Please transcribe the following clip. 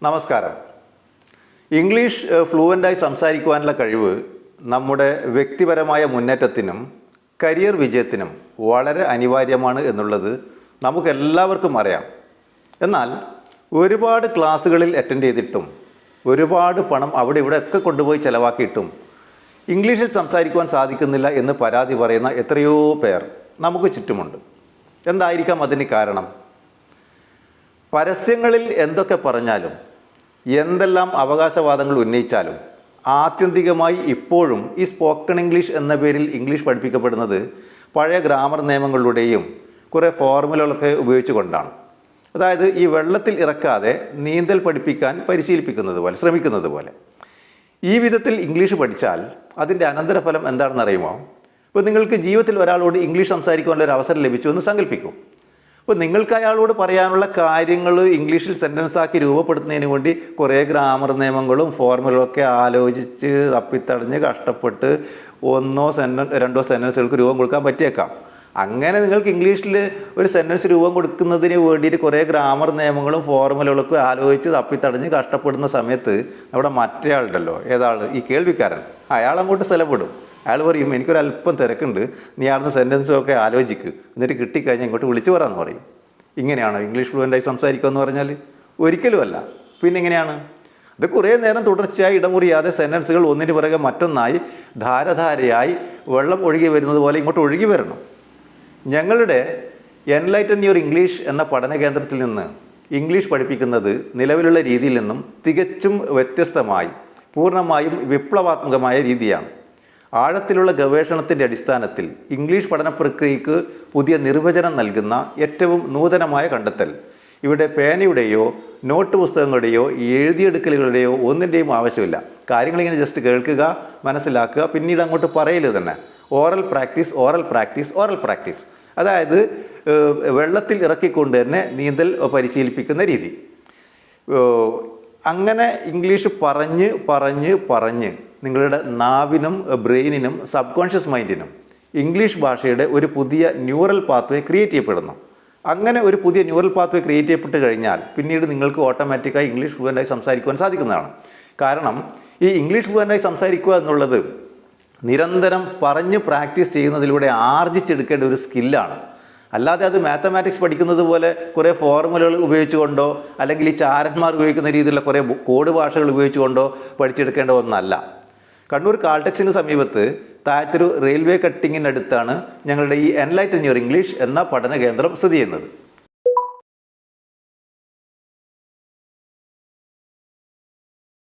നമസ്കാരം. ഇംഗ്ലീഷ് ഫ്ലുവൻ്റായി സംസാരിക്കുവാനുള്ള കഴിവ് നമ്മുടെ വ്യക്തിപരമായ മുന്നേറ്റത്തിനും കരിയർ വിജയത്തിനും വളരെ അനിവാര്യമാണ് എന്നുള്ളത് നമുക്കെല്ലാവർക്കും അറിയാം. എന്നാൽ ഒരുപാട് ക്ലാസ്സുകളിൽ അറ്റൻഡ് ചെയ്തിട്ടും ഒരുപാട് പണം അവിടെ ഇവിടെയൊക്കെ കൊണ്ടുപോയി ചിലവാക്കിയിട്ടും ഇംഗ്ലീഷിൽ സംസാരിക്കുവാൻ സാധിക്കുന്നില്ല എന്ന് പരാതി പറയുന്ന എത്രയോ പേർ നമുക്ക് ചുറ്റുമുണ്ട്. എന്തായിരിക്കാം അതിന് കാരണം? പരസ്യങ്ങളിൽ എന്തൊക്കെ പറഞ്ഞാലും എന്തെല്ലാം അവകാശവാദങ്ങൾ ഉന്നയിച്ചാലും ആത്യന്തികമായി ഇപ്പോഴും ഈ സ്പോക്കൺ ഇംഗ്ലീഷ് എന്ന പേരിൽ ഇംഗ്ലീഷ് പഠിപ്പിക്കപ്പെടുന്നത് പഴയ ഗ്രാമർ നിയമങ്ങളുടെയും കുറേ ഫോർമുലകളൊക്കെ ഉപയോഗിച്ചുകൊണ്ടാണ്. അതായത് ഈ വെള്ളത്തിൽ ഇറക്കാതെ നീന്തൽ പഠിപ്പിക്കാൻ പരിശീലിപ്പിക്കുന്നത് പോലെ, ശ്രമിക്കുന്നത് പോലെ. ഈ വിധത്തിൽ ഇംഗ്ലീഷ് പഠിച്ചാൽ അതിൻ്റെ അനന്തരഫലം എന്താണെന്ന് അറിയുമോ? ഇപ്പോൾ നിങ്ങൾക്ക് ജീവിതത്തിൽ ഒരാളോട് ഇംഗ്ലീഷ് സംസാരിക്കാനുള്ള ഒരു അവസരം ലഭിച്ചു എന്ന് സങ്കല്പിക്കും. അപ്പോൾ നിങ്ങൾക്ക് അയാളോട് പറയാനുള്ള കാര്യങ്ങൾ ഇംഗ്ലീഷിൽ സെൻറ്റൻസാക്കി രൂപപ്പെടുത്തുന്നതിന് വേണ്ടി കുറേ ഗ്രാമർ നിയമങ്ങളും ഫോർമുലകളൊക്കെ ആലോചിച്ച് തപ്പിത്തടഞ്ഞ് കഷ്ടപ്പെട്ട് രണ്ടോ സെൻറ്റൻസുകൾക്ക് രൂപം കൊടുക്കാൻ പറ്റിയേക്കാം. അങ്ങനെ നിങ്ങൾക്ക് ഇംഗ്ലീഷിൽ ഒരു സെൻറ്റൻസ് രൂപം കൊടുക്കുന്നതിന് വേണ്ടിയിട്ട് കുറേ ഗ്രാമർ നിയമങ്ങളും ഫോർമുലകളൊക്കെ ആലോചിച്ച് തപ്പിത്തടഞ്ഞ് കഷ്ടപ്പെടുന്ന സമയത്ത് നമ്മുടെ മറ്റേ ആളുണ്ടല്ലോ, ഏതാൾ? ഈ കേൾവിക്കാരൻ. അയാൾ അങ്ങോട്ട് സ്ഥലപ്പെടും. അയാൾ പറയും, എനിക്കൊരല്പം തിരക്കുണ്ട്, നീ ആടുന്ന സെൻറ്റൻസൊക്കെ ആലോചിക്ക്, എന്നിട്ട് കിട്ടിക്കഴിഞ്ഞാൽ ഇങ്ങോട്ട് വിളിച്ചു പറയാമെന്ന് പറയും. ഇങ്ങനെയാണോ ഇംഗ്ലീഷ് ഫ്ലുവൻ്റായി സംസാരിക്കുക എന്ന് പറഞ്ഞാൽ? ഒരിക്കലുമല്ല. പിന്നെ എങ്ങനെയാണ്? ഇത് കുറേ നേരം തുടർച്ചയായി ഇടമുറിയാതെ സെൻറ്റൻസുകൾ ഒന്നിന് പുറകെ മറ്റൊന്നായി ധാരധാരയായി വെള്ളം ഒഴുകി വരുന്നത് പോലെ ഇങ്ങോട്ട് ഒഴുകി വരണം. ഞങ്ങളുടെ എൻലൈറ്റൻ യുവർ ഇംഗ്ലീഷ് എന്ന പഠന കേന്ദ്രത്തിൽ നിന്ന് ഇംഗ്ലീഷ് പഠിപ്പിക്കുന്നത് നിലവിലുള്ള രീതിയിൽ നിന്നും തികച്ചും വ്യത്യസ്തമായി, പൂർണ്ണമായും വിപ്ലവാത്മകമായ രീതിയാണ്. ആഴത്തിലുള്ള ഗവേഷണത്തിൻ്റെ അടിസ്ഥാനത്തിൽ ഇംഗ്ലീഷ് പഠന പ്രക്രിയയ്ക്ക് പുതിയ നിർവചനം നൽകുന്ന ഏറ്റവും നൂതനമായ കണ്ടെത്തൽ. ഇവിടെ പേനയുടെയോ നോട്ട് പുസ്തകങ്ങളുടെയോ എഴുതിയെടുക്കലുകളുടെയോ ഒന്നിൻ്റെയും ആവശ്യമില്ല. കാര്യങ്ങളിങ്ങനെ ജസ്റ്റ് കേൾക്കുക, മനസ്സിലാക്കുക, പിന്നീട് അങ്ങോട്ട് പറയൽ തന്നെ. Oral practice, oral practice, oral practice. അതായത് വെള്ളത്തിൽ ഇറക്കിക്കൊണ്ട് തന്നെ നീന്തൽ പരിശീലിപ്പിക്കുന്ന രീതി. അങ്ങനെ ഇംഗ്ലീഷ് പറഞ്ഞ് പറഞ്ഞ് പറഞ്ഞ് നിങ്ങളുടെ നാവിനും ബ്രെയിനിനും സബ് കോൺഷ്യസ് മൈൻഡിനും ഇംഗ്ലീഷ് ഭാഷയുടെ ഒരു പുതിയ ന്യൂറൽ പാത്വേ ക്രിയേറ്റ് ചെയ്യപ്പെടുന്നു. അങ്ങനെ ഒരു പുതിയ ന്യൂറൽ പാത്വേ ക്രിയേറ്റ് ചെയ്യപ്പെട്ട് കഴിഞ്ഞാൽ പിന്നീട് നിങ്ങൾക്ക് ഓട്ടോമാറ്റിക്കായി ഇംഗ്ലീഷ് ഫ്ലുവൻ്റായി സംസാരിക്കുവാൻ സാധിക്കുന്നതാണ്. കാരണം ഈ ഇംഗ്ലീഷ് ഫ്ലുവൻ്റായി സംസാരിക്കുക എന്നുള്ളത് നിരന്തരം പറഞ്ഞ് പ്രാക്ടീസ് ചെയ്യുന്നതിലൂടെ ആർജിച്ചെടുക്കേണ്ട ഒരു സ്കില്ലാണ്. അല്ലാതെ അത് മാത്തമാറ്റിക്സ് പഠിക്കുന്നത് പോലെ കുറേ ഫോർമുലകൾ ഉപയോഗിച്ചുകൊണ്ടോ അല്ലെങ്കിൽ ഈ ചാരന്മാർ ഉപയോഗിക്കുന്ന രീതിയിലുള്ള കുറേ കോഡ് ഭാഷകൾ ഉപയോഗിച്ചുകൊണ്ടോ പഠിച്ചെടുക്കേണ്ട ഒന്നല്ല. കണ്ണൂർ കാൾടെക്സിന് സമീപത്ത് താഴത്തൊരു റെയിൽവേ കട്ടിങ്ങിനടുത്താണ് ഞങ്ങളുടെ ഈ എൻലൈറ്റൻ യുവർ ഇംഗ്ലീഷ് എന്ന പഠന കേന്ദ്രം സ്ഥിതി ചെയ്യുന്നത്.